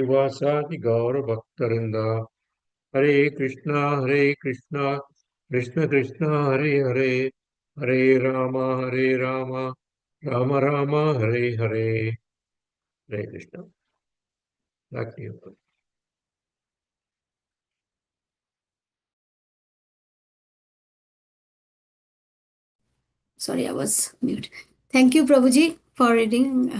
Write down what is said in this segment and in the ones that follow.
Vasadi Gaura Bhaktarinda Hare Krishna Krishna Krishna Hare Hare Hare Rama Rama Rama Hare Hare. Hare Krishna. Back to you. Sorry, I was mute. Thank you, Prabhuji, for reading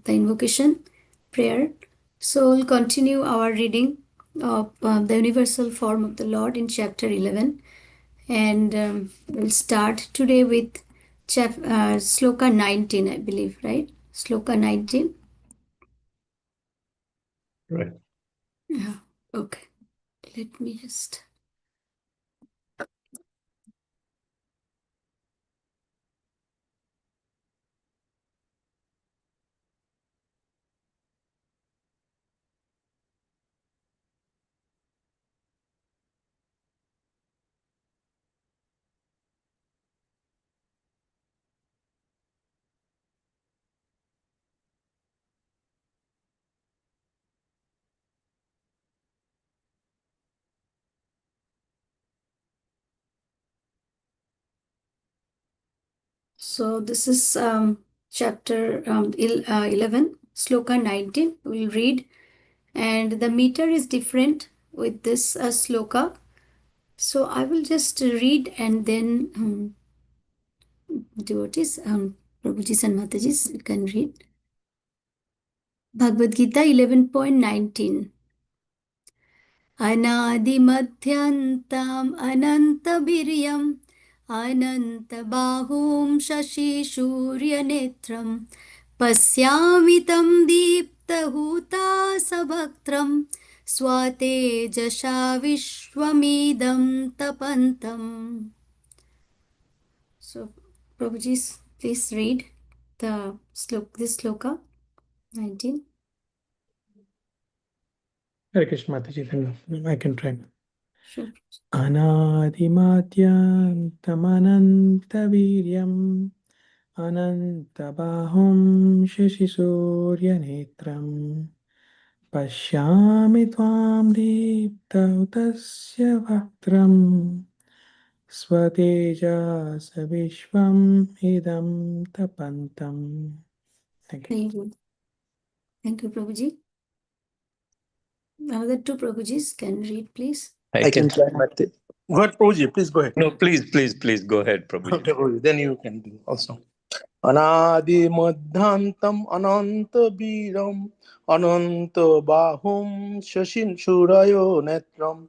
the invocation prayer. So we'll continue our reading of the universal form of the Lord in chapter 11. And we'll start today with Shloka 19, I believe, right? Shloka 19. Right. Yeah. Okay. Let me just. So this is chapter 11, Shloka 19. We'll read, and the meter is different with this Shloka. So I will just read and then devotees, Prabhujis and Matajis, you can read. Bhagavad Gita 11.19. अनादिमध्यान्ताम् अनन्तवीर्यम् अनन्तबाहुं शशिसूर्यनेत्रं पश्यामि तं दीप्तहुतासवक्त्रं स्वतेजसा विश्वमिदं तपन्तम्. So, Prabhuji, please read this sloka 19. Hare Krishna Mataji, then I can try. Sure. Anadimadyantamanantaviryam anantabahum shashisuryanetram pashyami tvam diptautasya vaktram swateja savishvam idam tapantam. Thank you. Thank you, Prabhuji. Another two Prabhujis can read, please. I can try. Go ahead, Prabhuji. Please go ahead. No, please go ahead, Prabhuji. Okay, Prabhuji. Then you can do also. Anadi madhantam ananta biram ananta bahum shashin shurayo netram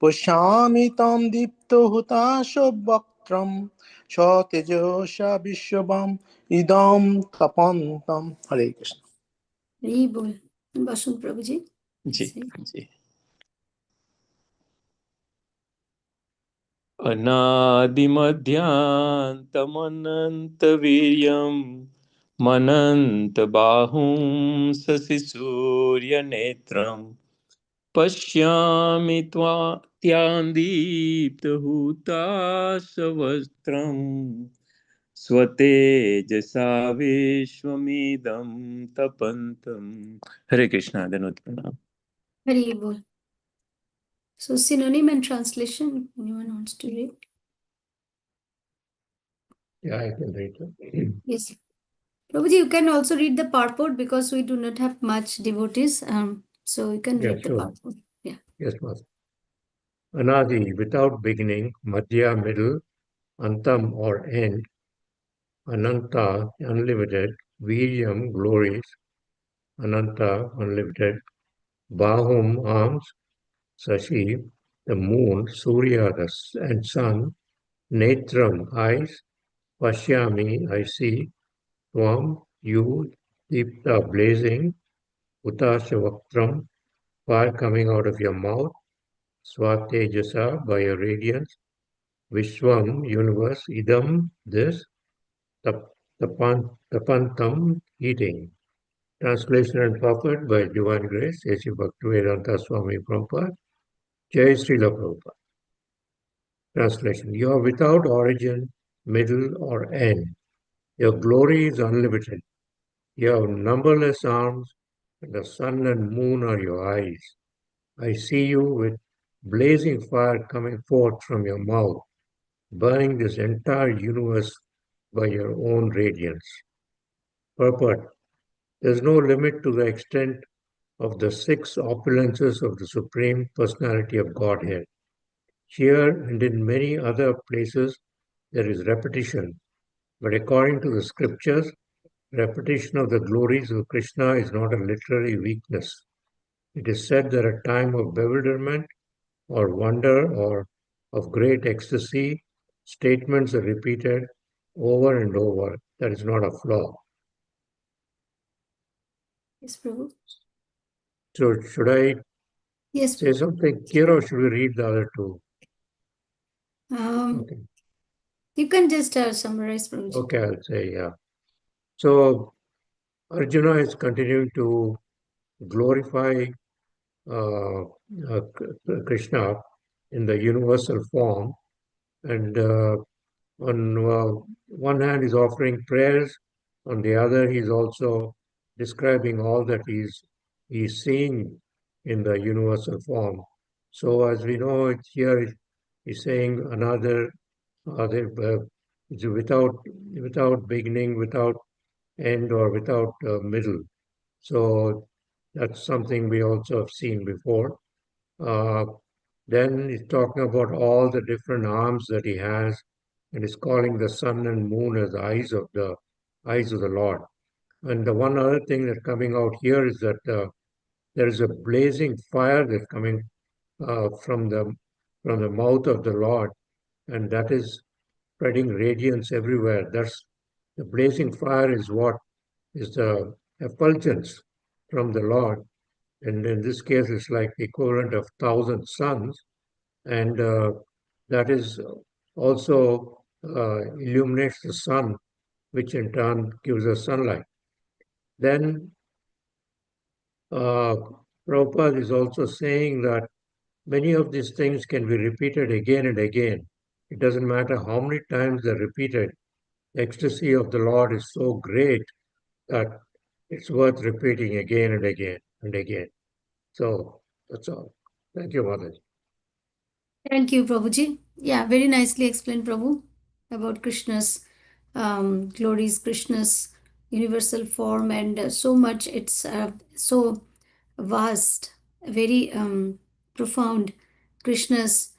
pushami tam dipto hutasha bhaktram shatejosha vishwam idam tapantam. Hare Krishna. Hari Bol. Bashun Prabhuji. Ji. Anadimadhyantamanantaviryam manantabahum sasisuryanetram pashyami tyandiptahutasavastram swatejasa vishwamidam tapantam. Hare Krishna. Hari Bol. So, synonym and translation, anyone wants to read? Yeah, I can read it. Yes. Prabhuji, you can also read the purport because we do not have much devotees. So you can read the purport. Yeah. Yes, Master. Anadi, without beginning, Madhya, middle, Antam or end, Ananta, unlimited, Viryam, glories, Ananta, unlimited, Bahum, arms, Sashi, the moon, Surya, and sun, Netram, eyes, Pashyami, I see, Tvam, you, Deepta, blazing, Utasha Vaktram, fire coming out of your mouth, Swatejasa, by your radiance, Vishwam, universe, Idam, this, Tapantam, eating. Translation and purport by Divine Grace, A.C. Bhaktivedanta Swami Prabhupada, Jai Srila Prabhupada. Translation. You are without origin, middle, or end. Your glory is unlimited. You have numberless arms, and the sun and moon are your eyes. I see you with blazing fire coming forth from your mouth, burning this entire universe by your own radiance. Purport: there's no limit to the extent of the six opulences of the Supreme Personality of Godhead. Here and in many other places, there is repetition, but according to the scriptures, repetition of the glories of Krishna is not a literary weakness. It is said that a time of bewilderment or wonder or of great ecstasy, statements are repeated over and over. That is not a flaw. Yes, Prabhu. So, should I Yes, say something here or should we read the other two? Okay, you can just summarize, Prabhuji. okay, I'll say, yeah. So, Arjuna is continuing to glorify Krishna in the universal form, and on one hand, he's offering prayers, on the other, he's also describing all that he's seeing in the universal form. So, as we know, here he's saying another, it's without beginning, without end, or without middle. So that's something we also have seen before. Uh, then he's talking about all the different arms that he has, and he's calling the sun and moon as the eyes of the Lord. And the one other thing that's coming out here is that there is a blazing fire that's coming from the mouth of the Lord, and that is spreading radiance everywhere. That's the blazing fire is what is the effulgence from the Lord, and in this case, it's like the equivalent of 1,000 suns, and that is also illuminates the sun, which in turn gives us sunlight. Then Prabhupada is also saying that many of these things can be repeated again and again. It doesn't matter how many times they're repeated. The ecstasy of the Lord is so great that it's worth repeating again and again and again. So that's all. Thank you, Mother. Thank you, Prabhuji. Yeah, very nicely explained, Prabhu, about Krishna's glories, Krishna's universal form, and so much. It's so vast, very profound. Krishna's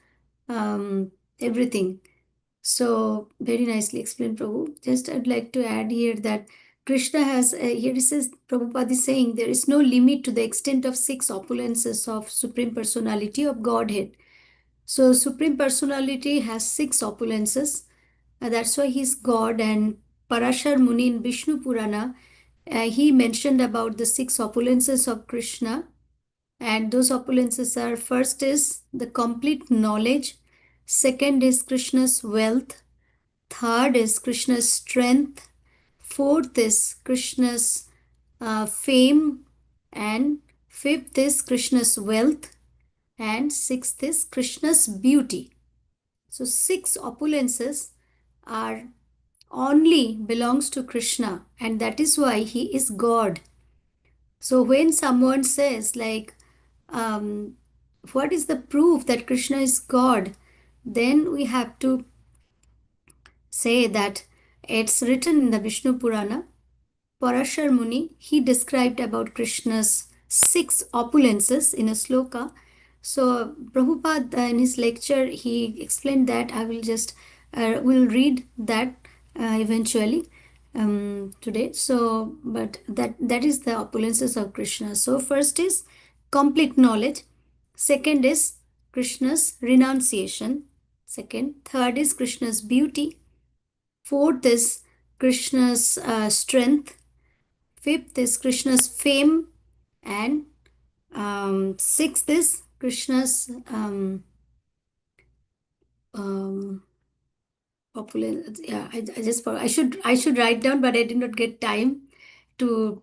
everything. So very nicely explained, Prabhu. Just I'd like to add here that Krishna has here it says Prabhupada is saying there is no limit to the extent of six opulences of Supreme Personality of Godhead. So Supreme Personality has six opulences. That's why he's God. And Parashar Muni in Vishnu Purana, he mentioned about the six opulences of Krishna. And those opulences are: first is the complete knowledge, second is Krishna's wealth, third is Krishna's strength, fourth is Krishna's fame, and fifth is Krishna's wealth, and sixth is Krishna's beauty. So six opulences are only belongs to Krishna, and that is why he is God. So when someone says like, what is the proof that Krishna is God? Then we have to say that it's written in the Vishnu Purana. Parashar Muni, he described about Krishna's six opulences in a sloka. So Prabhupada in his lecture, he explained that. I will just, will read that eventually today. So, but that is the opulences of Krishna. So first is complete knowledge. Second is Krishna's renunciation. Second, third is Krishna's beauty. Fourth is Krishna's strength. Fifth is Krishna's fame, and sixth is Krishna's opulence. Yeah, I just I should write down, but I did not get time to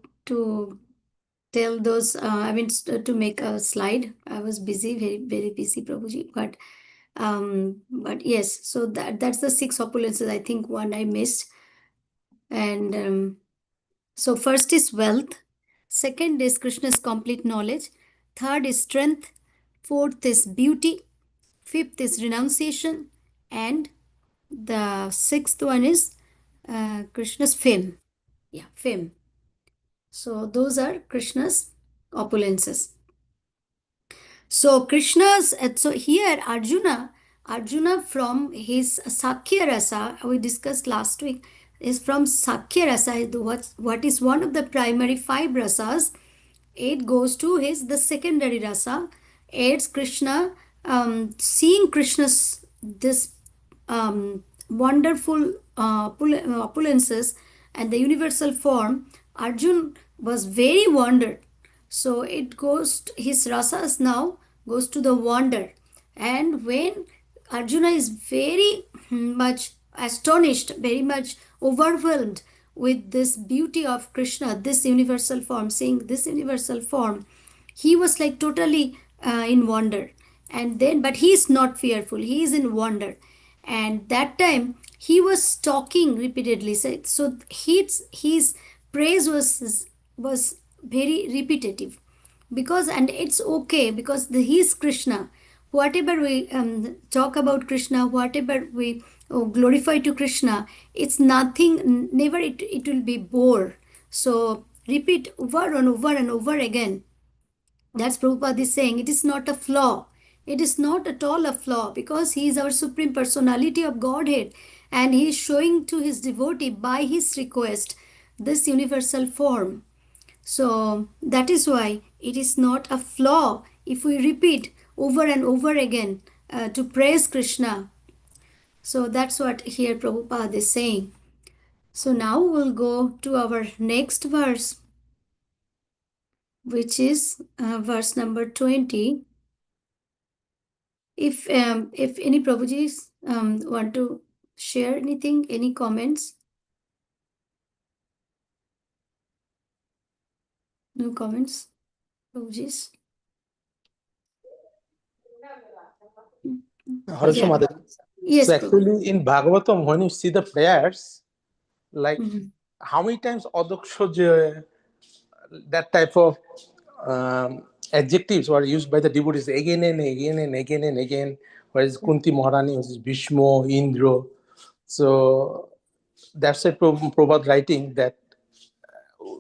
tell those. I mean to make a slide. I was busy, very very busy, Prabhuji. But yes, so that's the six opulences. I think one I missed, and so first is wealth. Second is Krishna's complete knowledge. Third is strength. Fourth is beauty. Fifth is renunciation. And the sixth one is Krishna's fame. Yeah, fame. So those are Krishna's opulences. So Krishna's, so here Arjuna from his Sakhya Rasa, we discussed last week, is from Sakhya Rasa, what is one of the primary five rasas. It goes to his the secondary rasa. It's Krishna, seeing Krishna's this wonderful opulences and the universal form. Arjun was very wondered, so it goes his rasas now goes to the wonder. And when Arjuna is very much astonished, very much overwhelmed with this beauty of Krishna, this universal form, seeing this universal form, he was like totally in wonder. And then, but he is not fearful, he is in wonder. And that time he was talking repeatedly. So his praise was very repetitive, because, and it's okay, because he is Krishna. Whatever we talk about Krishna, whatever we glorify to Krishna, it's nothing, never it will be bore. So repeat over and over and over again. That's Prabhupada is saying. It is not a flaw. It is not at all a flaw, because he is our supreme personality of Godhead, and he is showing to his devotee by his request this universal form. So that is why it is not a flaw if we repeat over and over again to praise Krishna. So that's what here Prabhupada is saying. So now we'll go to our next verse, which is verse number 20. If any Prabhujis want to share anything, any comments? No comments, Prabhujis? Harsha Yeah. Mataji. Yes, So Prabhu. actually in Bhagavatam, when you see the prayers, like Mhm. how many times Adakshoja, that type of adjectives were used by the devotees again and again and again and again, whereas Kunti Maharani was Bhishmo, Indra. So that's a Prabhupada writing that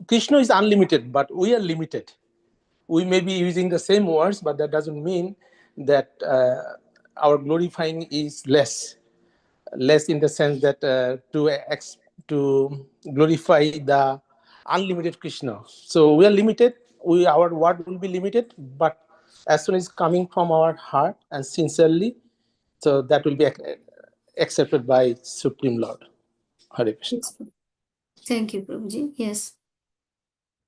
Krishna is unlimited, but we are limited. We may be using the same words, but that doesn't mean that our glorifying is less in the sense that to glorify the unlimited Krishna. So we are limited. Our word will be limited, but as soon as coming from our heart and sincerely, so that will be accepted by Supreme Lord. Hare Krishna. Yes. Thank you, Prabhuji. Yes.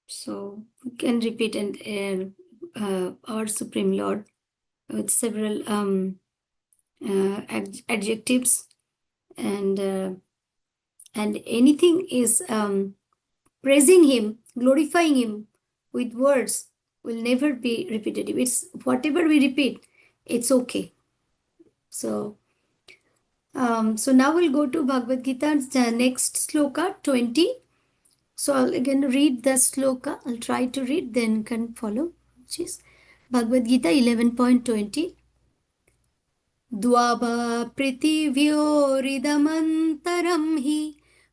So we can repeat and our Supreme Lord with several adjectives, and anything is praising him, glorifying him with words will never be repetitive. It's whatever we repeat, it's okay. So so now we'll go to Bhagavad Gita, next sloka 20. So I'll again read the sloka. I'll try to read, then can follow. Which is Bhagavad Gita 11.20. द्वावा पृथिव्योरिदमन्तरं हि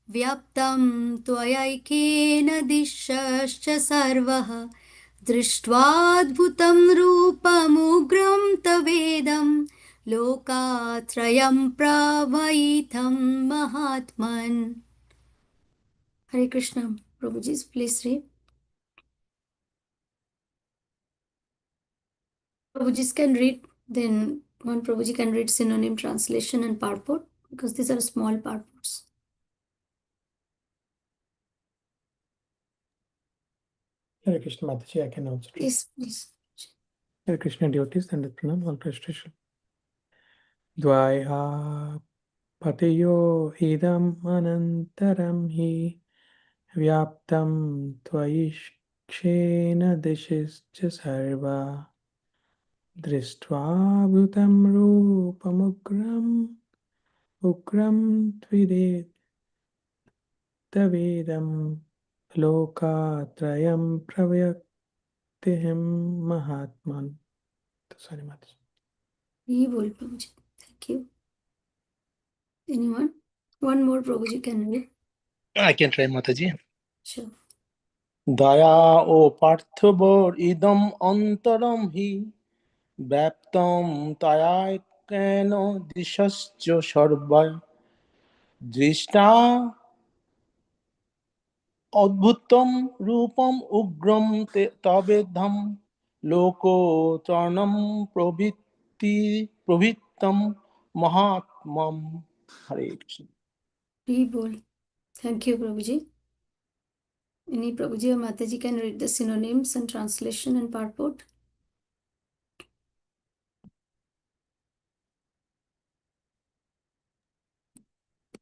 व्याप्तं त्वयैकेन दिशश्च सर्वः दृष्ट्वाद्भुतं रूपमुग्रं तवेदं लोकात्रयं प्रवहितं महात्मन्. Hare Krishna. Prabhuji, please read. Prabhuji can read, then one Prabhuji can read synonym translation and purport, because these are small purports. Hare Krishna Mataji, I can also read. Please, please. Hare Krishna devotees and pranam, all prostration. Dvaya patiyo idam anantaram hi vyaptam tvayishkshena dishischa sarva drishtva bhutam rupam ukram tvidet tavedam Lokatrayam pravyaktyaham mahatman. Sorry, Mataji. Ye bol Prabhuji. Thank you. Anyone? One more Prabhuji can read. I can try, Mataji. Sure. Daya o parthobor idam antaram hi Baptam taya keno dishasya sarvaya Drishta adbhutam rupam ugram tabedham Loko charnam pravittam mahatmam. Hare Krishna. Ye bol. Thank you, Prabhuji. Any Prabhuji or Mataji can read the synonyms and translation and purport.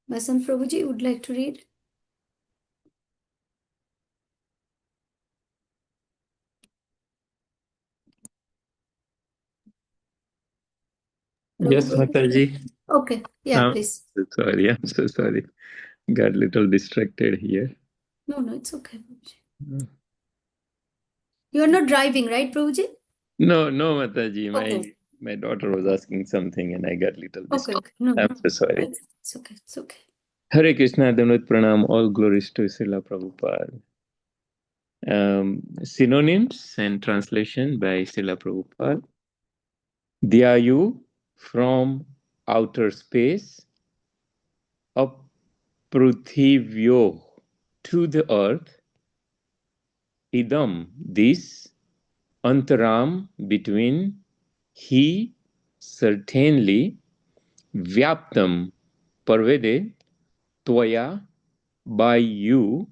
Vasant Prabhuji would like to read. Yes, Prabhu- Mataji. Okay. Yeah, I'm please. so sorry. I'm so sorry. Got a little distracted here. No, it's okay, Prabhuji. You are not driving, right, Prabhuji? No, Mataji. Okay. My daughter was asking something and I got a little distracted. Okay. No, I'm so sorry. It's okay. It's okay. Hare Krishna, Danut Pranam, all glories to Srila Prabhupada. Synonyms and translation by Srila Prabhupada. Dhyayu, from outer space, aprithivyo, to the earth, idam, this, antaram, between, he, certainly, vyaptam, pervaded, tvaya, by you,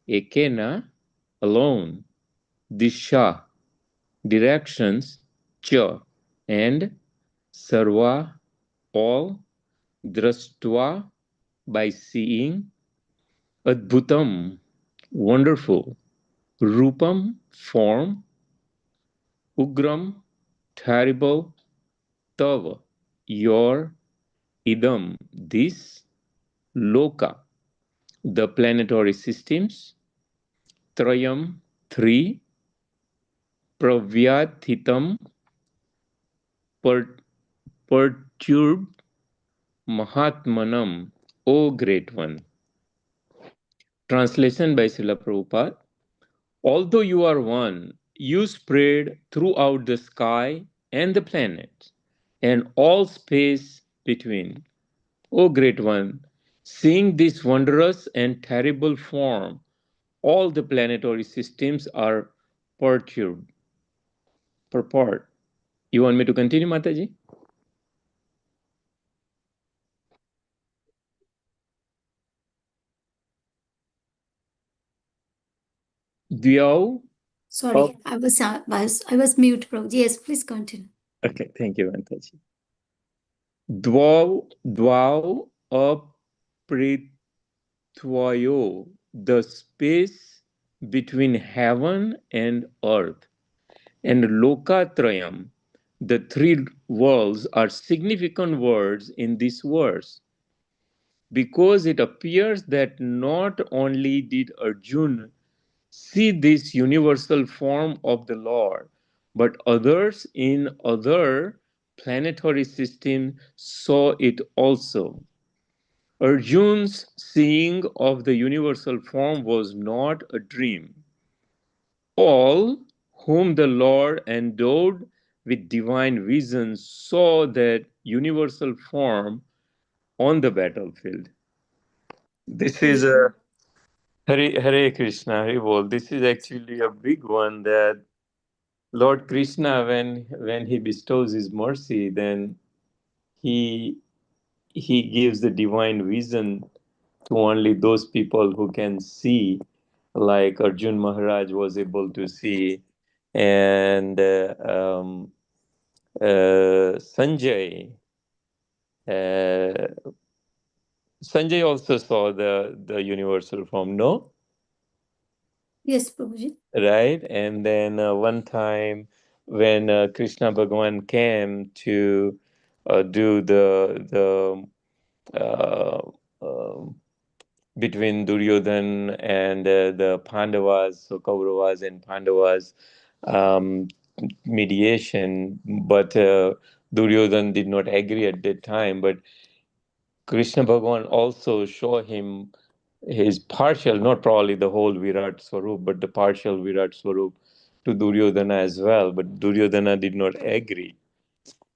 ekena, alone, disha, directions, cha, and sarva, all, draštva, by seeing, adbhutam, wonderful, rupam, form, ugram, terrible, tava, your, idam, this, loka, the planetary systems, trayam, three, pravyathitam, perturbed, mahatmanam, O great one. Translation by Srila Prabhupada. Although you are one, you spread throughout the sky and the planets and all space between. O great one, seeing this wondrous and terrible form, all the planetary systems are perturbed. Purport. You want me to continue, Mataji? Dhyau. Sorry, I was mute, Prabhuji. Yes, please continue. Okay, thank you, Mataji. Dvau apritvayo, the space between heaven and earth, and lokatrayam, the three worlds, are significant words in this verse because it appears that not only did Arjuna see this universal form of the Lord, but others in other planetary systems saw it also. Arjun's seeing of the universal form was not a dream. All whom the Lord endowed with divine vision saw that universal form on the battlefield. This is a Hare Krishna, Hare Bol. This is actually a big one that Lord Krishna, when he bestows his mercy, then he he gives the divine vision to only those people who can see, like Arjun Maharaj was able to see, and Sanjay. Uh, Sanjay also saw the universal form, no? Yes, Prabhuji. Right? And then one time when Krishna Bhagavan came to do the between Duryodhan and the Pandavas, so Kauravas and Pandavas um, mediation, but Duryodhan did not agree at that time. But Krishna Bhagavan also show him his partial, not probably the whole Virat Swarup, but the partial Virat Swarup to Duryodhana as well. But Duryodhana did not agree.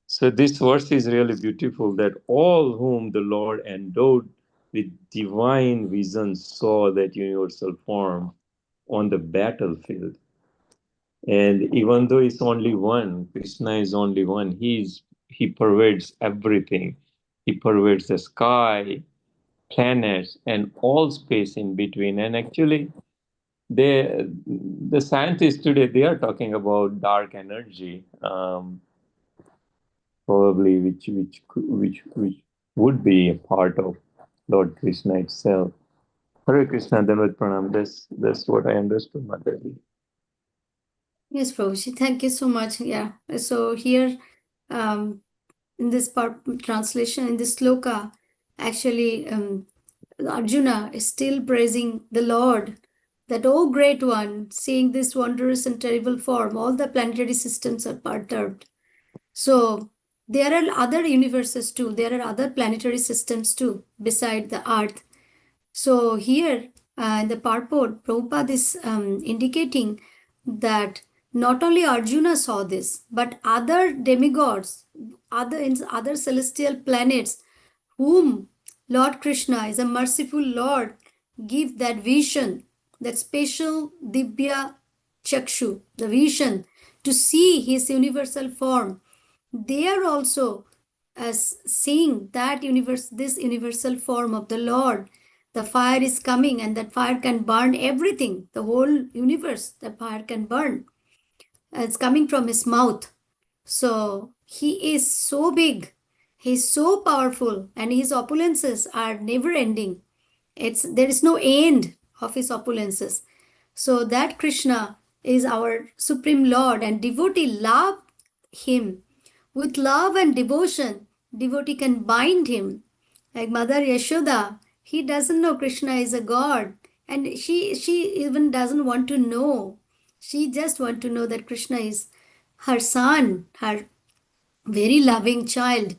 So this verse is really beautiful, that all whom the Lord endowed with divine vision saw that universal form on the battlefield. And even though it's only one, Krishna is only one, he pervades everything. He pervades the sky, planets, and all space in between. And actually, the scientists today, they are talking about dark energy. Probably which would be a part of Lord Krishna itself. Hare Krishna, Danvat Pranam. That's what I understood, Mataji. Yes, Prabhuji, thank you so much. Yeah. So here, um, in this part translation, in this sloka, actually, Arjuna is still praising the Lord, that, oh great one, seeing this wondrous and terrible form, all the planetary systems are perturbed. So there are other universes too. There are other planetary systems too, beside the Earth. So here, in the purport, Prabhupada is indicating that not only Arjuna saw this, but other demigods, other celestial planets, whom Lord Krishna is a merciful Lord, give that vision, that special Dibya Chakshu, the vision to see his universal form. They are also as seeing that this universal form of the Lord. The fire is coming, and that fire can burn everything, the whole universe. The fire can burn. It's coming from his mouth. So he is so big, he's so powerful, and his opulences are never ending. There is no end of his opulences. So that Krishna is our supreme Lord, and devotee love him. With love and devotion, devotee can bind him. Like Mother Yashoda, he doesn't know Krishna is a god, and she even doesn't want to know. She just want to know that Krishna is her son, her very loving child,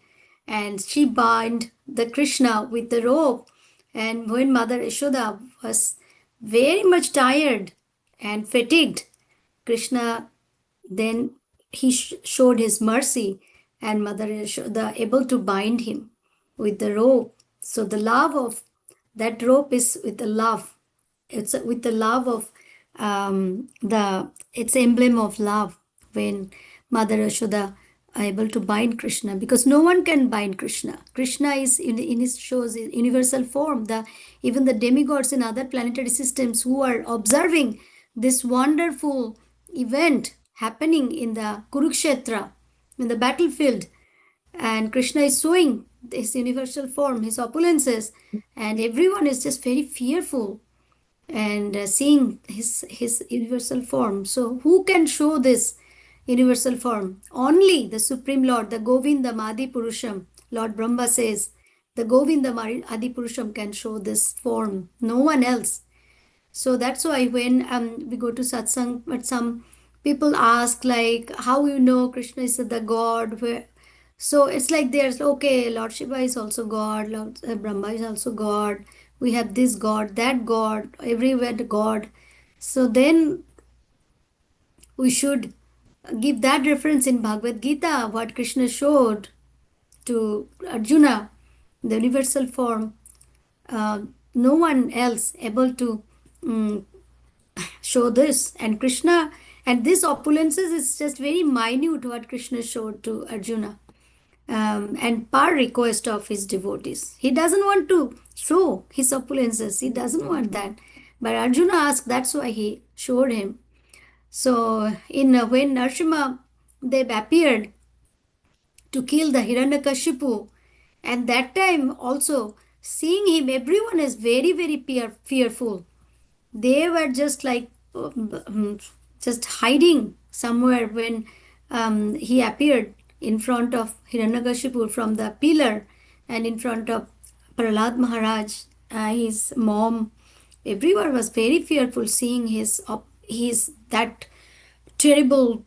and she bound the Krishna with the rope. And when Mother Yashoda was very much tired and fatigued, Krishna then he showed his mercy, and Mother Yashoda able to bind him with the rope. So the love of that rope is with the love. It's with the love of it's emblem of love when Mother Yashoda are able to bind Krishna, because no one can bind Krishna. Krishna is in his shows in universal form. Even the demigods in other planetary systems who are observing this wonderful event happening in the Kurukshetra, in the battlefield, and Krishna is showing his universal form, his opulences, and everyone is just very fearful and seeing his universal form. So who can show this universal form? Only the Supreme Lord, the Govinda Adi Purusham. Lord Brahma says, the Govinda Adi Purusham can show this form, no one else. So that's why when we go to satsang, but some people ask like, how you know Krishna is the God? So it's like there's, okay, Lord Shiva is also God, Lord Brahma is also God. We have this God, that God, everywhere the God. So then we should give that reference in Bhagavad Gita, what Krishna showed to Arjuna, the universal form. No one else able to show this. And Krishna, and this opulences is just very minute what Krishna showed to Arjuna. And per request of his devotees. He doesn't want to show his opulences. He doesn't want that. But Arjuna asked, that's why he showed him. So when Narsimha Dev appeared to kill the Hiranyakashipu, and that time also seeing him, everyone is very, very fearful. They were just like just hiding somewhere when he appeared in front of Hiranyakashipu from the pillar, and in front of Prahlad Maharaj his mom, everyone was very fearful seeing his that terrible,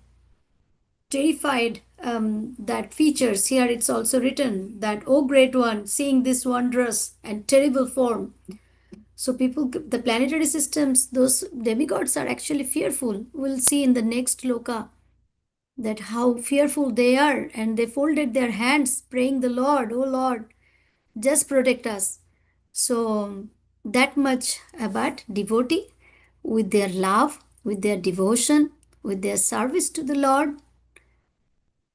terrified that features. Here it's also written that, "O great one, seeing this wondrous and terrible form." So people, the planetary systems, those demigods are actually fearful. We'll see in the next Loka that how fearful they are, and they folded their hands praying the Lord, "Oh Lord, just protect us." So that much about devotee, with their love, with their devotion, with their service to the Lord,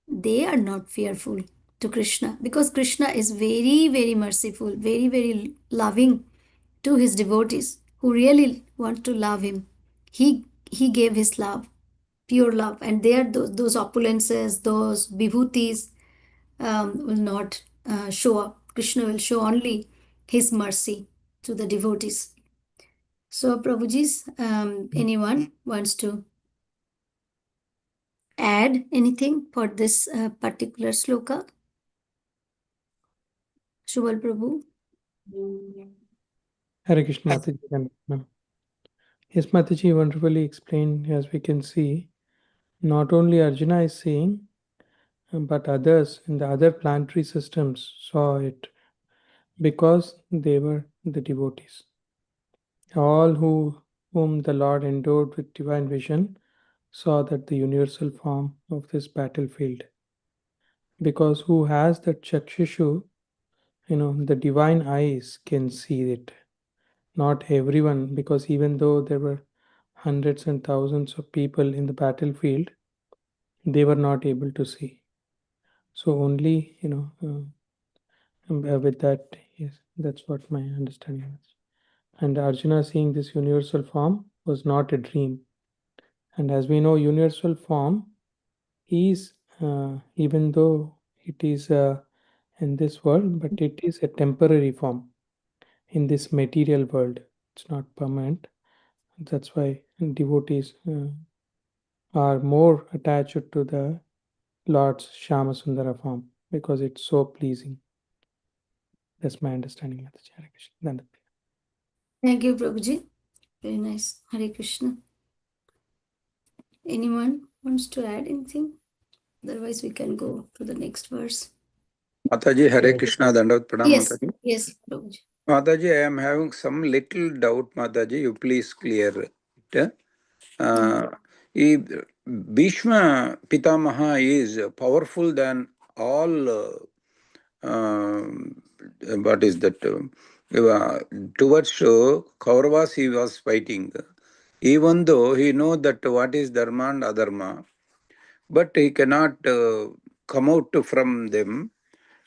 they are not fearful to Krishna, because Krishna is very, very merciful, very, very loving to his devotees who really want to love him. He gave his love, pure love, and there those opulences, those vibhutis will not show up. Krishna will show only his mercy to the devotees. So, Prabhuji's, anyone wants to add anything for this particular sloka? Shubal Prabhu? Hare Krishna Mataji. Ma'am. Yes, Mataji wonderfully explained, as we can see. Not only Arjuna is seeing, but others in the other planetary systems saw it because they were the devotees. All whom the Lord endowed with divine vision saw that the universal form of this battlefield. Because who has that chakshushu, the divine eyes can see it. Not everyone, because even though there were hundreds and thousands of people in the battlefield, they were not able to see. So only, with that, yes, that's what my understanding is. And Arjuna seeing this universal form was not a dream. And as we know, universal form is, even though it is in this world, but it is a temporary form in this material world. It's not permanent. That's why devotees are more attached to the Lord's Shama Sundara form because it's so pleasing. That's my understanding. Thank you, Prabhuji. Very nice. Hare Krishna. Anyone wants to add anything? Otherwise, we can go to the next verse. Mataji, Hare Krishna, Dandavat Pranam, Yes, Mataji. yes, Prabhuji. Mataji, I am having some little doubt, Mataji. You please clear it. He, Bhishma Pitamaha is powerful than all. What is that? Towards Kauravas he was fighting. Even though he know that what is dharma and adharma, but he cannot come out from them.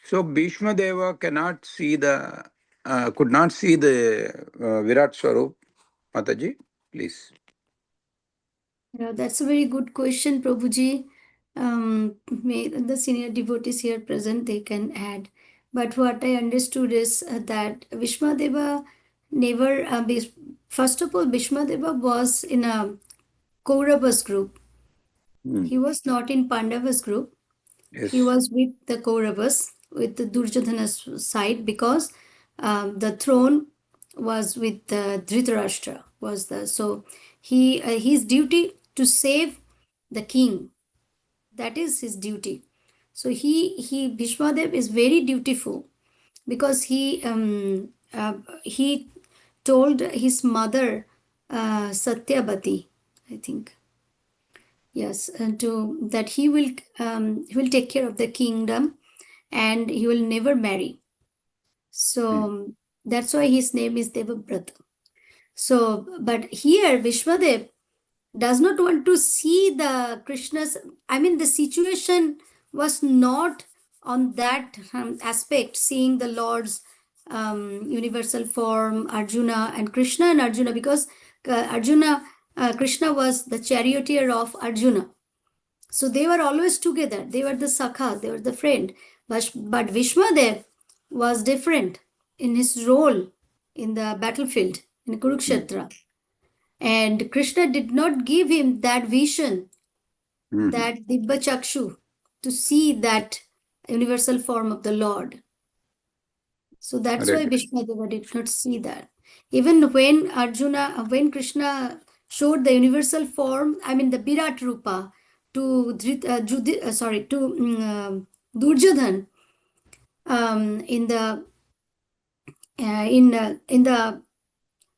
So Bhishma Deva cannot see could not see the Virat Swarup. Mataji, please. Yeah, that's a very good question, Prabhuji. May the senior devotees here present, they can add. But what I understood is that Vishmadeva never, first of all, Vishmadeva was in a Kauravas group. He was not in Pandavas group. Yes. He was with the Kauravas, with the Duryodhana's side, because the throne was with Dhritarashtra. So his duty to save the king. That is his duty. So he Bhishmadev is very dutiful because he told his mother Satyabati, I think. Yes, and to that he will take care of the kingdom, and he will never marry. So that's why his name is Devabrata. So, but here Vishwadev does not want to see the Krishna's. I mean, the situation was not on that aspect, seeing the Lord's universal form, Arjuna and Arjuna, because Krishna was the charioteer of Arjuna. So they were always together. They were the Sakha, they were the friend. But Vishmadev was different in his role in the battlefield, in Kurukshetra. And Krishna did not give him that vision, that Dibba Chakshu, to see that universal form of the Lord. So that's why Right. Bhishmadeva did not see that. Even when Krishna showed the universal form, I mean the Virat Rupa to Duryodhan in the in the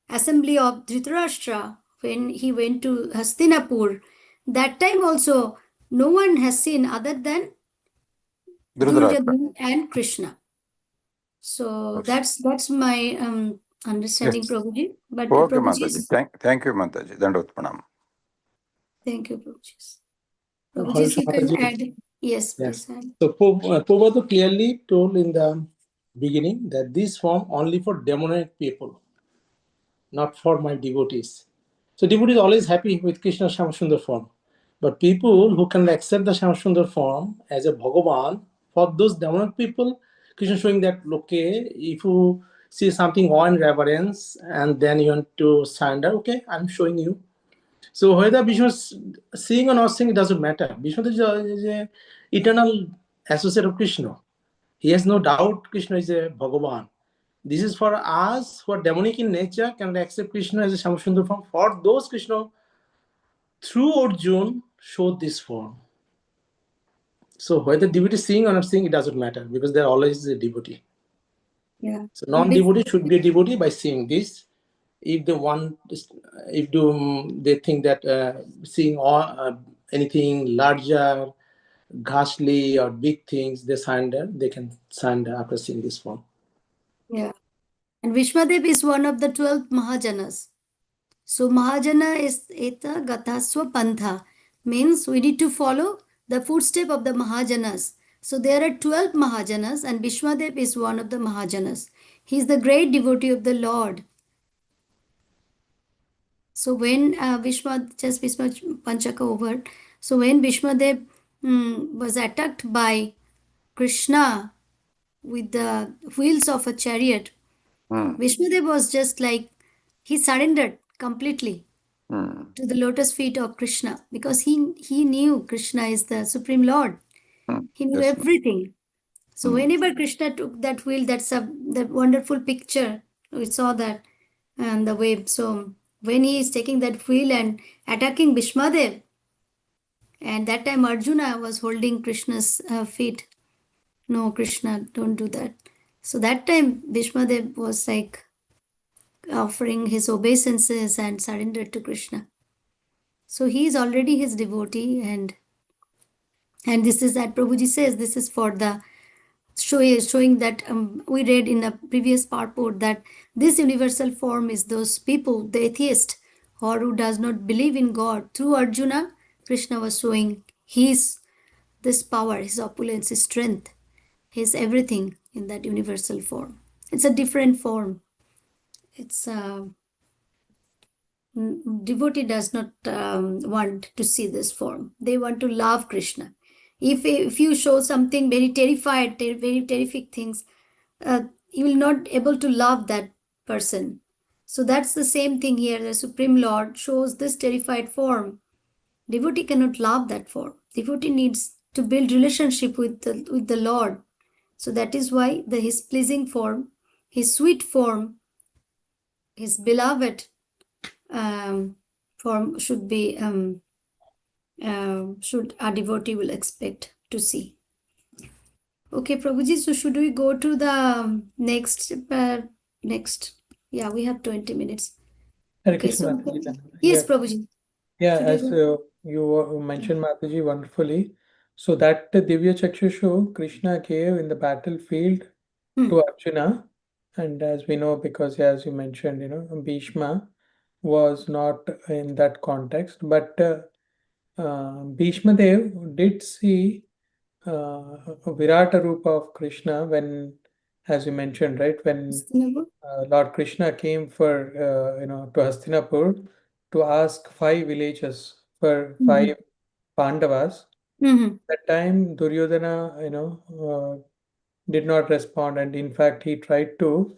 assembly of Dhritarashtra when he went to Hastinapur, that time also no one has seen other than Dhritarashtra. Duryodhan and Krishna. So Yes. that's my understanding, Yes. Prabhuji. But Okay, Prabhuji, Mataji. Thank you, Mataji. Dandot Pranam. thank you, Prabhuji. Hari Prabhuji, you can Mataji. add. Yes, Yes. please add. So Prabhupada clearly told in the beginning that this form only for demonic people, not for my devotees. So devotee is always happy with Krishna Shamsundar form. But people who can accept the Shamsundar form as a Bhagavan, for those demonic people, Krishna showing that, okay, if you see something awe and reverence and then you want to surrender, okay, I'm showing you. So whether Vishnu is seeing or not seeing, it doesn't matter. Vishnu is a eternal associate of Krishna. He has no doubt Krishna is a Bhagavan. This is for us who are demonic in nature, can accept Krishna as a Shamsundar form. For those Krishna, through Arjun, showed this form. So whether devotee is seeing or not seeing, it doesn't matter because they're always a devotee. Yeah. So non-devotee should be a devotee by seeing this. If they want, if they think that seeing all, anything larger, ghastly or big things, they surrender. They can surrender after seeing this form. Yeah. And Vishmadev is one of the 12 Mahajanas. So Mahajana is Eta Gataswa Pantha. Means we need to follow the footstep of the Mahajanas. So there are 12 Mahajanas and Vishmadev is one of the Mahajanas. He is the great devotee of the Lord. So when Vishma Panchaka over. So when Vishmadev was attacked by Krishna with the wheels of a chariot, Vishmadev was just like, he surrendered completely to the lotus feet of Krishna because he knew Krishna is the Supreme Lord. He knew Yes. everything. So whenever Krishna took that wheel, that wonderful picture. We saw that and the way. So when he is taking that wheel and attacking Bhishmadev, and that time Arjuna was holding Krishna's feet. No, Krishna, don't do that. So that time Bhishmadev was like offering his obeisances and surrendered to Krishna. So he is already his devotee, and this is that Prabhuji says this is for the showing that we read in a previous purport that this universal form is those people, the atheist, or who does not believe in God. Through Arjuna, Krishna was showing his this power, his opulence, his strength, his everything in that universal form. It's a different form. It's devotee does not want to see this form. They want to love Krishna. If you show something very terrified, very terrific things, you will not able to love that person. So that's the same thing here. The Supreme Lord shows this terrified form. Devotee cannot love that form. Devotee needs to build relationship with the Lord. So that is why his pleasing form, his sweet form, his beloved form should be should a devotee will expect to see. Okay, Prabhuji, so should we go to the next? Yeah, we have 20 minutes. Hare Okay, Krishna, so Mataji. yes, Yeah, Prabhuji. yeah. Should we As go? you mentioned, Mataji, wonderfully. So that Divya Chakshushu Krishna gave in the battlefield to Arjuna, and as we know, because as you mentioned, Bhishma was not in that context, but Bhishma Dev did see a Virata Rupa of Krishna when, as you mentioned, right, when Sustainable? Lord Krishna came for, to Hastinapur to ask 5 villages for 5 Pandavas. Mm-hmm. That time Duryodhana, did not respond, and in fact he tried to,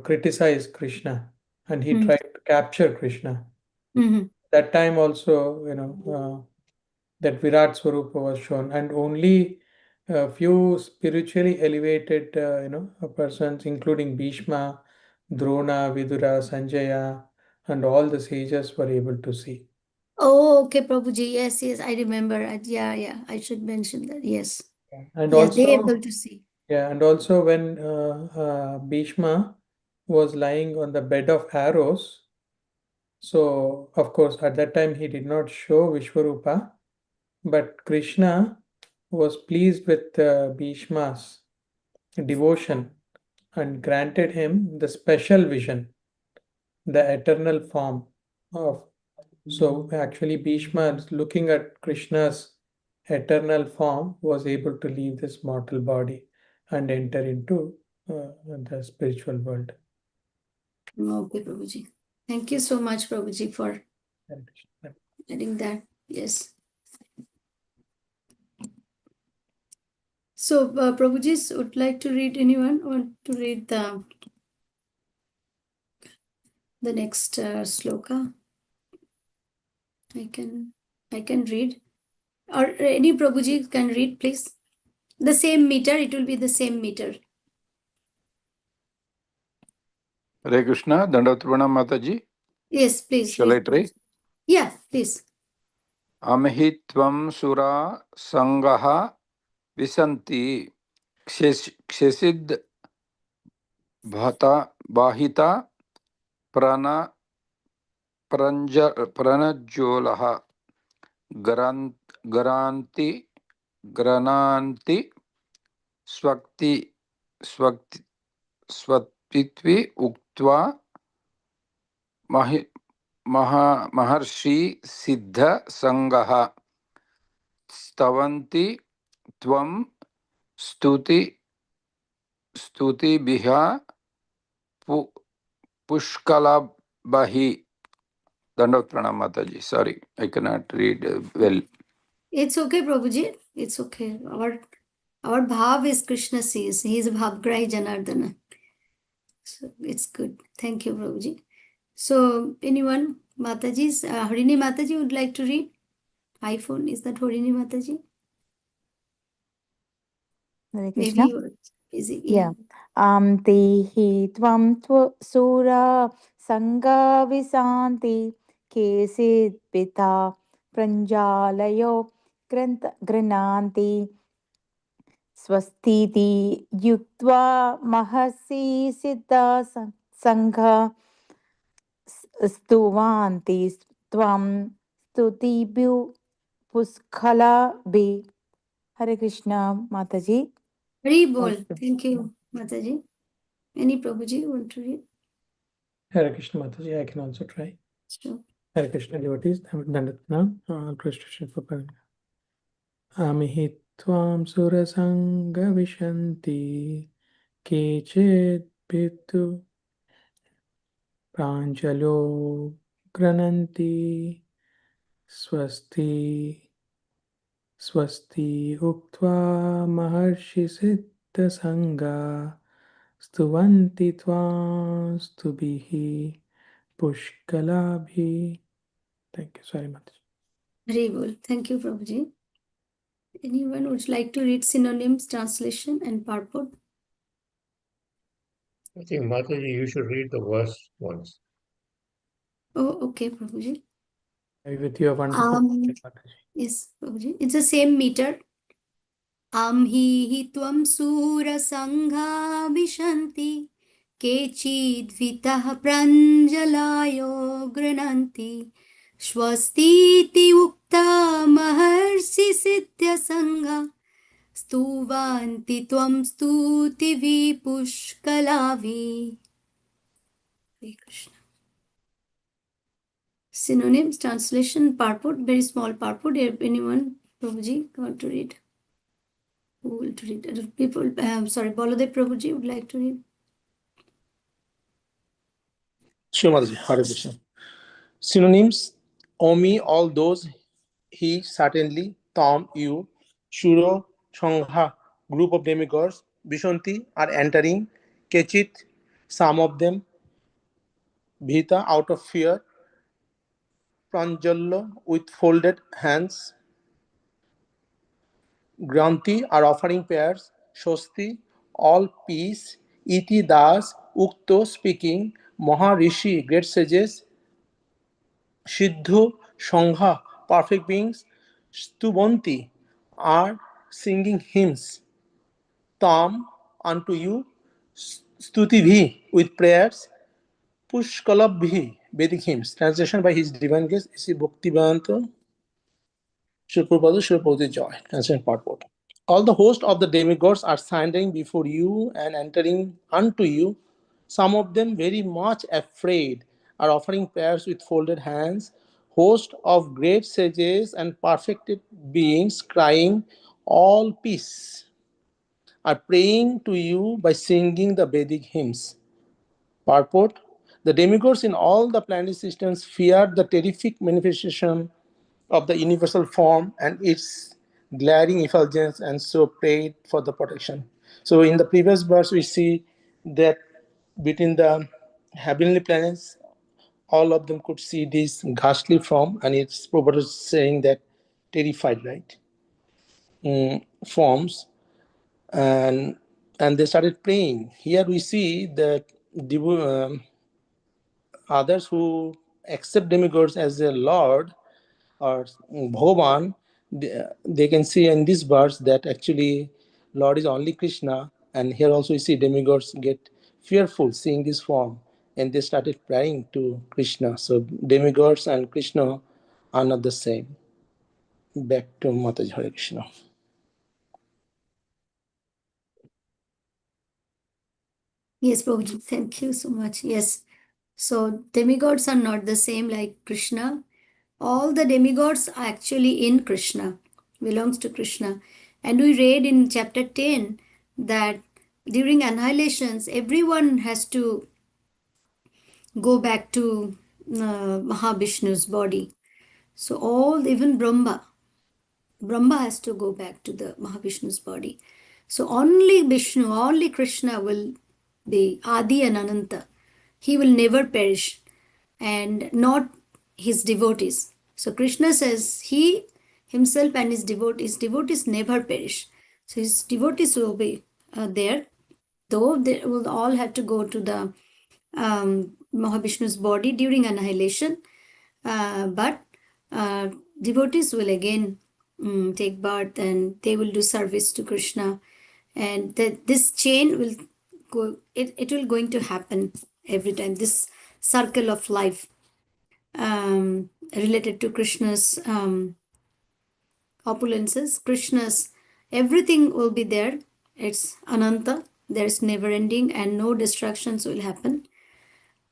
criticize Krishna, and he tried to capture Krishna. Mm-hmm. That time also, that Virat Swarupa was shown, and only a few spiritually elevated, persons, including Bhishma, Drona, Vidura, Sanjaya, and all the sages were able to see. Oh, okay, Prabhuji. Yes, yes, I remember. Yeah, I should mention that. Yes. And Yeah, they also, able to see. yeah, and also when Bhishma was lying on the bed of arrows, so of course at that time he did not show Vishwarupa, but Krishna was pleased with Bhishma's devotion and granted him the special vision, the eternal form of. So actually, Bhishma, looking at Krishna's eternal form, was able to leave this mortal body and enter into the spiritual world. Okay, Prabhuji. Thank you so much, Prabhuji, for adding that. Yes. So, Prabhuji would like to read, anyone want to read the next sloka? I can read. Or any Prabhuji can read, please. The same meter, it will be the same meter. Hare Krishna, Dandavat Pranam Mataji. Yes, please. Shall I read. try? Yeah, please. Amhi tvam sura sangaha visanti kshesid bhata bahita prana pranajolaha garanti grananti swakti swakti swatitvi uktva maharshi siddha sangaha stavanti tvam स्तुतिभिः पुष्कलाबहि. Dandavat Pranam Mataji. Sorry, I cannot read well. It's okay, Prabhuji. It's okay. Our bhav is Krishna sees. He is Bhavgrahi Janardana. So it's good. Thank you, Prabhuji. So anyone, Mataji's, Harini Mataji would like to read? iPhone, is that Harini Mataji? Hare Maybe Krishna. you're busy. Yeah. Tehi tvam sura sanga visanti kesid pita pranjalayo grananti swastiti yuktva mahasi siddha sangha stuvanti tvam stutibhu puskala be. Hare Krishna, Mataji. Hari bol. Thank you, Mataji. Any Prabhuji want to read? Hare Krishna Mataji, I can also try. Sure. Hare Krishna devotees, Dandavat Pranam, Krishna for Paranga. Amihi tvam surasanga vishanti kechid pitu pranjalo grananti swasti uktva maharshi siddha sangha stuvanti tvam stubihi pushkalabhi. Thank you. Sorry, Mataji. Hari bol. Thank you, Prabhuji. Anyone would like to read synonyms, translation, and purport? I think, Mataji, you should read the verse once. Oh, okay, Prabhuji. With your wonderful Mataji. Yes, Prabhuji. It's the same meter. Amhi tvam sura sangha vishanti केचिद्वितः प्राञ्जलायो गृह्णन्ति स्वस्तीति उक्ता महर्षि सिद्ध्यसङ्गा स्तुवन्ति त्वं स्तुतिभिः पुष्कलाभिः. Hare Krishna. Synonyms, translation, purport, very small purport. If anyone, Prabhuji, want to read? Who will to read? People, Baladev Prabhuji would like to read. Sure, Mataji. Hare Krishna. Synonyms: Omi, all those; he, certainly; Tam, you; Shuro, Sangha, group of demigods; Vishanti, are entering; Kechit, some of them; Bhita, out of fear; Pranjalo, with folded hands; Granti are offering prayers, Shosti, all peace, Iti Das, Ukto speaking, Maharishi, great sages, Siddhu, Sangha, perfect beings, Stubanti are singing hymns, Tam unto you, Stuti with prayers, Pushkalabhi, Vedic hymns. Translation by His Divine Grace, A.C. Bhaktivedanta Shriprabhupada Shriprabhupada Joy. Translation part 4. All the host of the demigods are standing before you and entering unto you. Some of them, very much afraid, are offering prayers with folded hands. Host of great sages and perfected beings, crying, all peace, are praying to you by singing the Vedic hymns. Purport: the demigods in all the planetary systems feared the terrific manifestation of the universal form and its glaring effulgence, and so prayed for the protection. So, in the previous verse, we see that between the heavenly planets, all of them could see this ghastly form, and it's probably saying that terrified, right? Forms, and they started praying. Here we see that others who accept demigods as their lord or Bhagavan, they can see in this verse that actually Lord is only Krishna. And here also we see demigods get fearful seeing this form, and they started praying to Krishna. So demigods and Krishna are not the same. Back to Mataji. Hare Krishna. Yes, Prabhuji, thank you so much. Yes. So demigods are not the same like Krishna. All the demigods are actually in Krishna, belongs to Krishna. And we read in chapter 10 that during annihilations, everyone has to go back to Mahavishnu's body. So all, even Brahma has to go back to the Mahavishnu's body. So only Vishnu, only Krishna will be Adi and Ananta. He will never perish, and not his devotees. So Krishna says he himself and his devotees never perish. So his devotees will be there, though they will all have to go to the Mahavishnu's body during annihilation. But devotees will again take birth, and they will do service to Krishna. And that this chain will go, it will going to happen every time. This circle of life related to Krishna's opulences, Krishna's, everything will be there. It's Ananta, there's never ending, and no distractions will happen.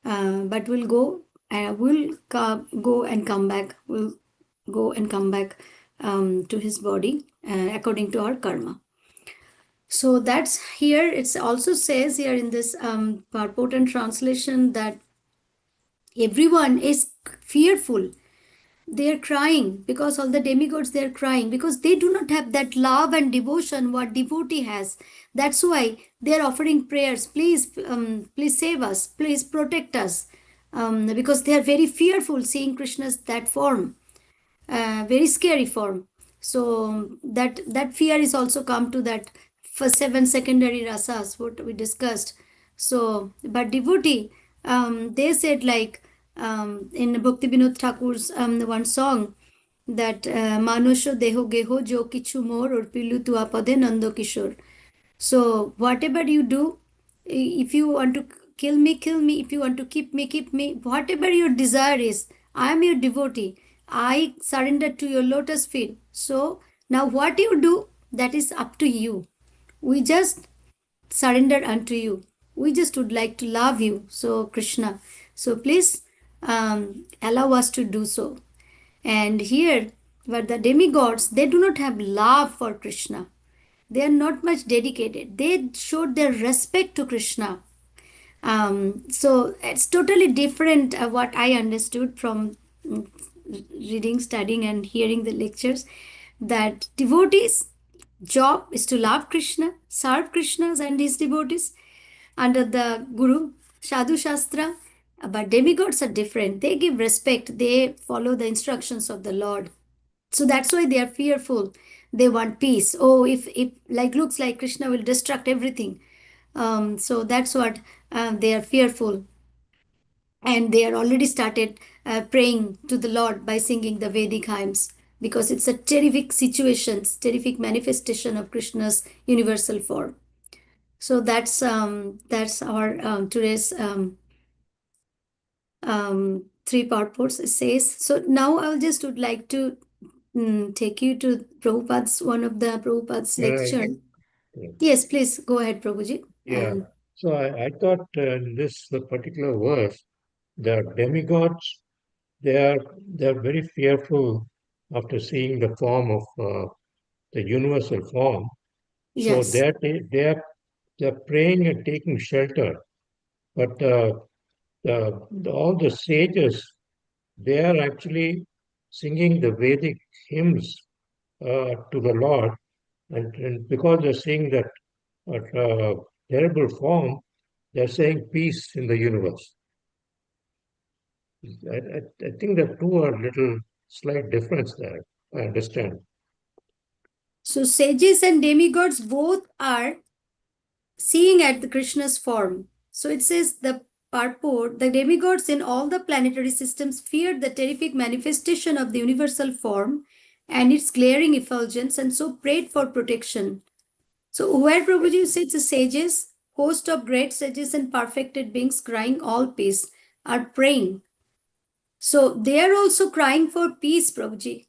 But we'll go go and come back. We'll go and come back to his body according to our karma. So that's here. It also says here in this purport and translation that everyone is fearful. They're crying because all the demigods, they're crying because they do not have that love and devotion what devotee has. That's why they're offering prayers. Please save us. Please protect us. Because they are very fearful seeing Krishna's that form, very scary form. So that fear is also come to that for 7 secondary rasas what we discussed. So but devotee, they said like in Bhakti Vinod Thakur's one song that manusho deho geho jo kichu mor orpilu tu apade nando kishore. So whatever you do, if you want to kill me, kill me. If you want to keep me, keep me. Whatever your desire is, I am your devotee. I surrender to your lotus feet. So now what you do, that is up to you. We just surrender unto you. We just would like to love you. So Krishna. So please allow us to do so. And here, where the demigods, they do not have love for Krishna. They are not much dedicated. They showed their respect to Krishna. So it's totally different what I understood from reading, studying, and hearing the lectures. That devotees' job is to love Krishna, serve Krishna and his devotees under the Guru Sadhu Shastra. But demigods are different. They give respect. They follow the instructions of the Lord. So that's why they are fearful. they want peace. Oh, if like looks like Krishna will destruct everything. So that's what they are fearful, and they are already started praying to the Lord by singing the Vedic hymns, because it's a terrific situation, terrific manifestation of Krishna's universal form. So that's our today's three purports, it says. So now I'll just would like to take you to Prabhupada's, one of the Prabhupada's Can I? lecture. Yeah. Yes, please go ahead, Prabhuji. Yeah. And So I thought in this particular verse, the demigods, they are very fearful after seeing the form of the universal form. So yes, they're praying and taking shelter. But all the sages, they are actually singing the Vedic hymns to the Lord, and because they're seeing that terrible form, they're saying peace in the universe. I think the two are little slight difference there. I understand. so sages and demigods both are seeing at the Krishna's form. So it says the purport, the demigods in all the planetary systems feared the terrific manifestation of the universal form and its glaring effulgence, and so prayed for protection. So where Prabhuji says the sages, host of great sages and perfected beings crying all peace, are praying. So they are also crying for peace, Prabhuji,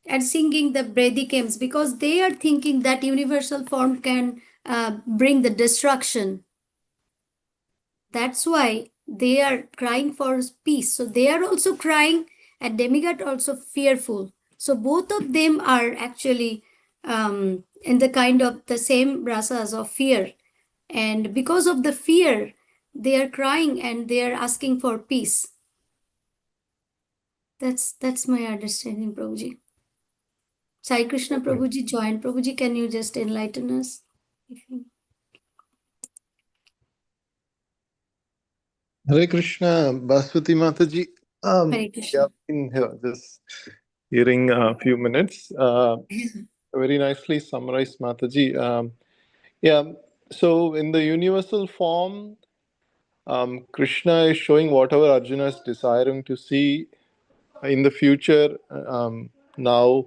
and singing the Vedic hymns, because they are thinking that universal form can bring the destruction. That's why they are crying for peace. So they are also crying, and demigod also fearful. So both of them are actually in the kind of the same rasas of fear. And because of the fear, they are crying and they are asking for peace. That's my understanding, Prabhuji. Sai Krishna Prabhuji joined. Prabhuji, can you just enlighten us? Hare Krishna, Baswati Mataji. Hare Krishna. Yeah, been here just hearing a few minutes. Very nicely summarized, Mataji. Yeah, so in the universal form, Krishna is showing whatever Arjuna is desiring to see in the future now.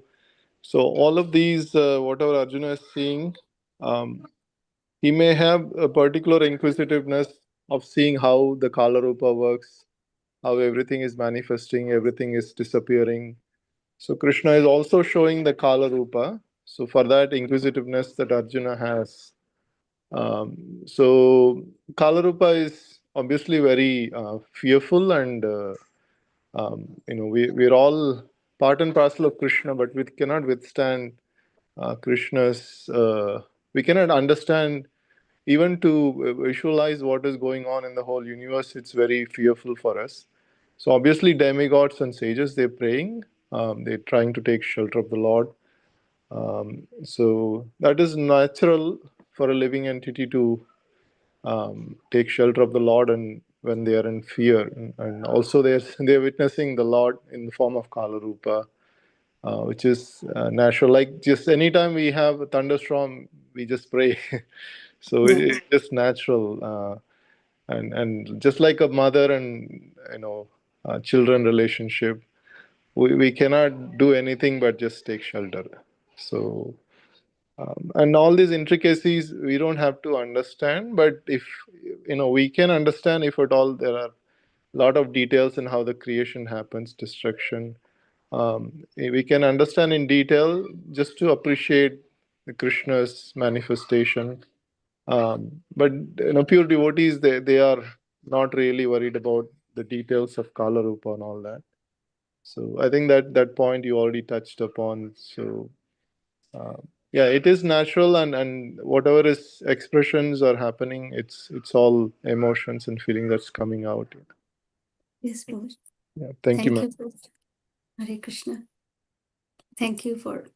So all of these, whatever Arjuna is seeing, um, he may have a particular inquisitiveness of seeing how the Kala Rupa works, how everything is manifesting, everything is disappearing. So Krishna is also showing the Kala Rupa. So for that inquisitiveness that Arjuna has. So Kala Rupa is obviously very fearful, and we're all part and parcel of Krishna, but we cannot withstand Krishna's. We cannot understand, even to visualize what is going on in the whole universe. It's very fearful for us. So obviously, demigods and sages, they're praying. They're trying to take shelter of the Lord. So that is natural for a living entity to take shelter of the Lord, and when they are in fear, and also they're witnessing the Lord in the form of Kala Rupa, which is natural. Like just anytime we have a thunderstorm, we just pray. So it's just natural, and just like a mother and children relationship, we cannot do anything but just take shelter. So and all these intricacies we don't have to understand, but if we can understand, if at all there are a lot of details in how the creation happens, destruction, we can understand in detail just to appreciate the Krishna's manifestation. But pure devotees, they are not really worried about the details of Kala Rupa and all that. So I think that point you already touched upon. So yeah, it is natural, and whatever is expressions are happening, it's all emotions and feeling that's coming out. Yes, Prabhuji. Yeah, thank you, Thank ma'am. you, Prabhuji. Hare Krishna. Thank you for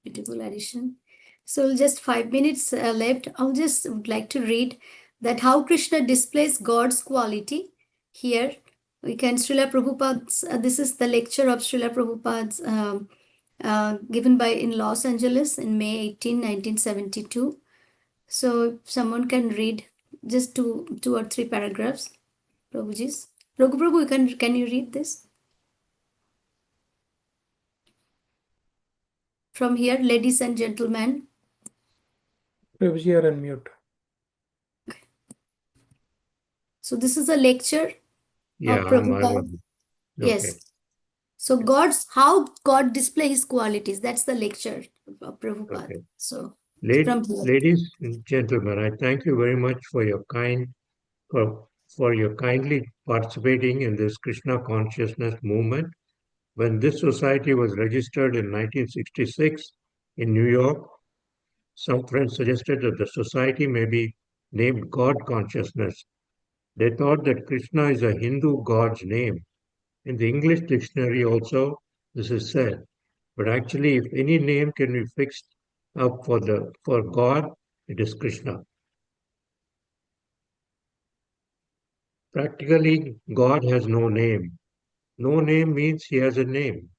beautiful addition. So just 5 minutes left. I'll just would like to read that how Krishna displays God's quality. Here we can Srila Prabhupada's. This is the lecture of Srila Prabhupada's given by in Los Angeles in May 18, 1972. So if someone can read just two or three paragraphs, Prabhuji's. Prabhu, can you read this? From here, ladies and gentlemen. Prabhuji, you are on mute. So this is a lecture Yeah, of I'm Prabhupada. audible. Yes. Okay. So how God display his qualities. That's the lecture of Prabhupada. Okay. So Ladies, from here. ladies and gentlemen, I thank you very much for your kindly participating in this Krishna consciousness movement. When this society was registered in 1966 in New York, some friends suggested that the society may be named God Consciousness. They thought that Krishna is a Hindu god's name. In the English dictionary also, this is said. But actually, if any name can be fixed up for God, it is Krishna. Practically, God has no name. No name means he has a name,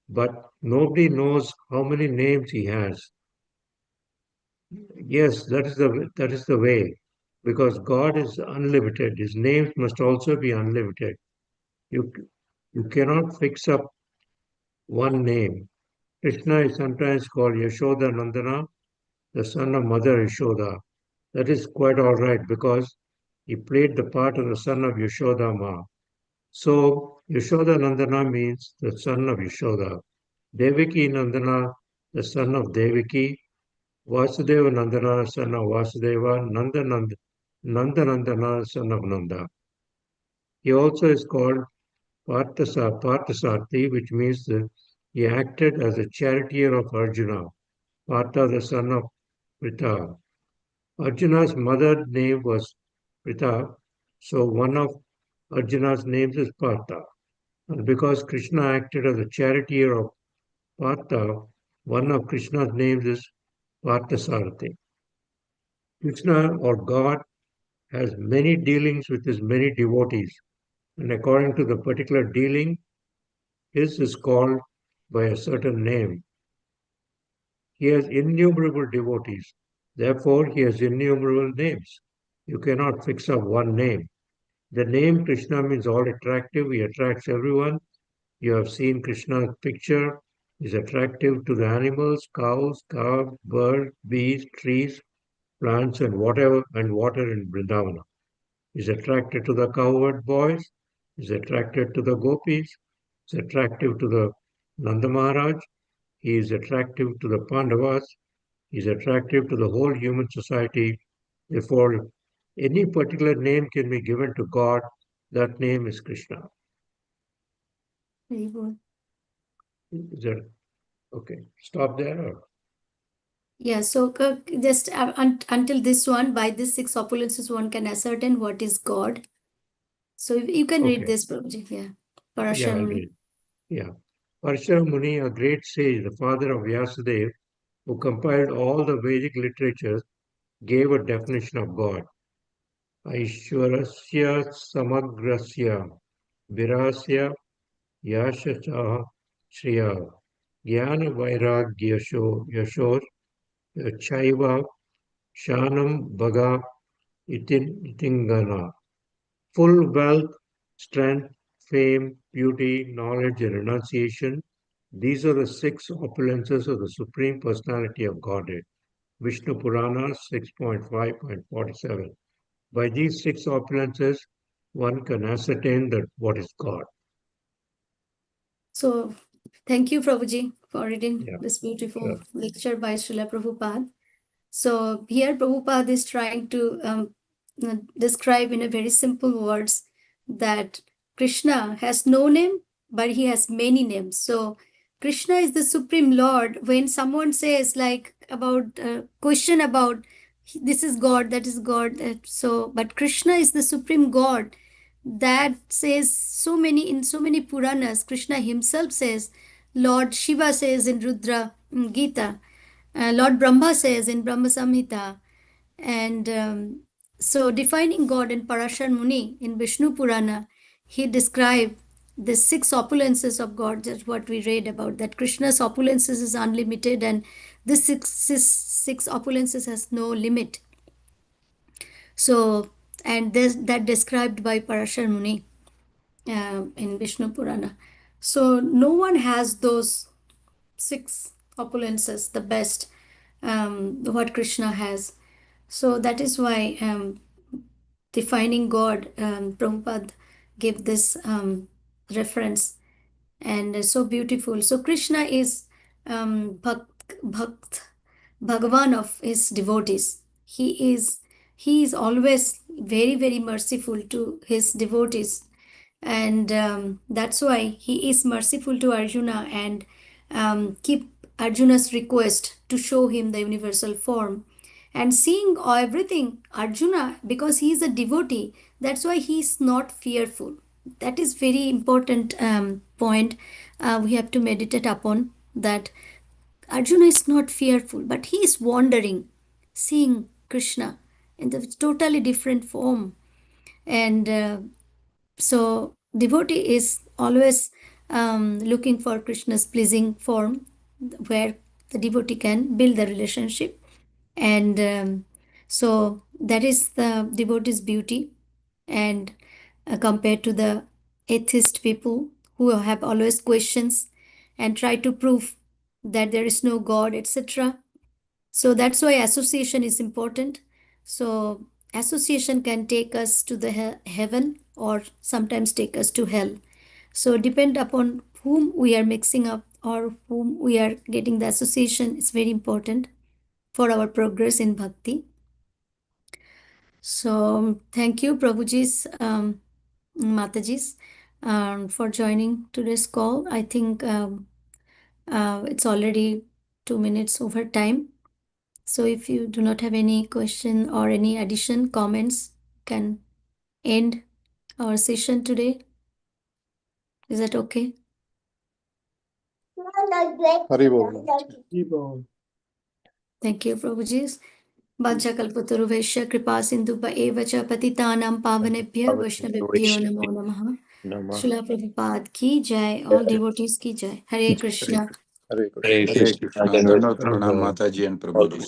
but nobody knows how many names he has. Yes, that is the way, because God is unlimited. His names must also be unlimited. You you cannot fix up one name. Krishna is sometimes called Yashoda Nandana, the son of Mother Yashoda. That is quite all right because he played the part of the son of Yashoda Ma. So Yashoda Nandana means the son of Yashoda. Devaki Nandana, the son of Devaki. Vasudeva Nandana, son of Vasudeva. Nanda Nandana, son of Nanda. He also is called Parthasarthi, which means that he acted as a charioteer of Arjuna. Partha, the son of Pritha. Arjuna's mother name was Pritha, so one of Arjuna's names is Partha. And because Krishna acted as a charioteer of Partha, one of Krishna's names is Parthasarathi. Krishna or God has many dealings with his many devotees, and according to the particular dealing, his is called by a certain name. He has innumerable devotees, therefore, he has innumerable names. You cannot fix up one name. The name Krishna means all attractive, he attracts everyone. You have seen Krishna's picture, is attractive to the animals, cows, calves, birds, bees, trees, plants, and whatever and water in Vrindavana. Is attracted to the cowherd boys, is attracted to the gopis, is attractive to the Nanda Maharaj, he is attractive to the Pandavas, he is attractive to the whole human society. Therefore, any particular name can be given to God, that name is Krishna. Very good. Is that okay? Stop there. Or? Yeah, so just until this one, by these six opulences, one can ascertain what is God. So you can read Okay. this, Prabhuji. Yeah. Yeah, I'll Parashar. read. Yeah. Parashara Muni, a great sage, the father of Vyasadeva, who compiled all the Vedic literatures, gave a definition of God. Aishwarasya samagrasya virasya yashacha shriya jnana vairagyashor chaiva shanam bhaga itingana. Full wealth, strength, fame, beauty, knowledge, and renunciation. These are the six opulences of the Supreme Personality of Godhead. Vishnu Purana 6.5.47. By these six opulences, one can ascertain that what is God. So thank you, Prabhuji, for reading Yeah, this beautiful sure. lecture by Srila Prabhupada. So here Prabhupada is trying to describe in a very simple words that Krishna has no name, but he has many names. So Krishna is the Supreme Lord. When someone says like about question about this is God, that is God, so but Krishna is the Supreme God. That says so many in so many Puranas. Krishna himself says, Lord Shiva says in Rudra Gita. Lord Brahma says in Brahma Samhita, and so defining God in Parashar Muni in Vishnu Purana, he described the 6 opulences of God, that's what we read about, that Krishna's opulences is unlimited, and this six opulences has no limit. So, and this that described by Parashar Muni in Vishnu Purana. So no one has those 6 opulences, the best, what Krishna has. So that is why defining God, Prabhupada gave this reference, and so beautiful. So Krishna is Bhagavan of his devotees. He is always very merciful to his devotees, and that's why he is merciful to Arjuna and keep Arjuna's request to show him the universal form. And seeing everything, Arjuna, because he is a devotee, that's why he is not fearful. That is very important point we have to meditate upon, that Arjuna is not fearful, but he is wandering, seeing Krishna in the totally different form. And so devotee is always looking for Krishna's pleasing form, where the devotee can build the relationship. And so that is the devotee's beauty. And compared to the atheist people who have always questions and try to prove that there is no God, etc. So that's why association is important. So association can take us to the heaven or sometimes take us to hell. So depend upon whom we are mixing up or whom we are getting the association is very important for our progress in bhakti. So thank you, Prabhuji's, Mataji's, for joining today's call. I think it's already 2 minutes over time. So if you do not have any question or any addition, comments, can end our session today. Is that okay? Haribol. Thank you, Prabhuji. Vanchakalpataruvesya kripa sindhupa evacha patitanam pavanebhya vaishnavebhyo namo namaha. Namah. Srila Prabhupada ki jai, all devotees ki jai. Hare Krishna. Hare Hare Krishna. Krishna. Dandavat Pranam Mataji and Prabhuji.